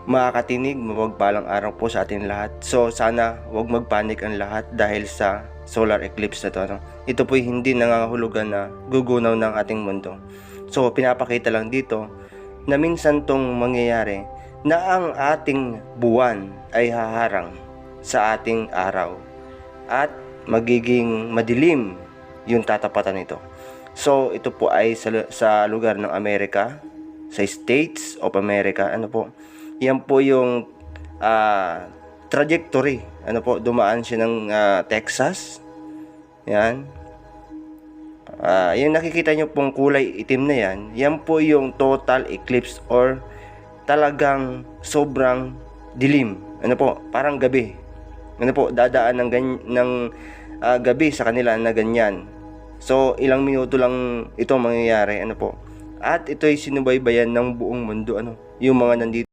makakatinig, mapagpalang araw po sa atin lahat. So sana wag magpanik ang lahat dahil sa solar eclipse na to. Ito po'y hindi nangangahulugan na gugunaw ng ating mundo. So pinapakita lang dito na minsan tong mangyayari na ang ating buwan ay haharang sa ating araw at magiging madilim yung tatapatan nito. So ito po ay sa lugar ng Amerika, sa States of America. Yan po yung trajectory. Dumaan siya ng Texas. Yan. Yung nakikita nyo pong kulay itim na yan, yan po yung total eclipse or talagang sobrang dilim. Parang gabi. Dadaan ng gabi sa kanila na ganyan. So ilang minuto lang ito mangyayari. At ito'y sinubaybayan ng buong mundo. Yung mga nandito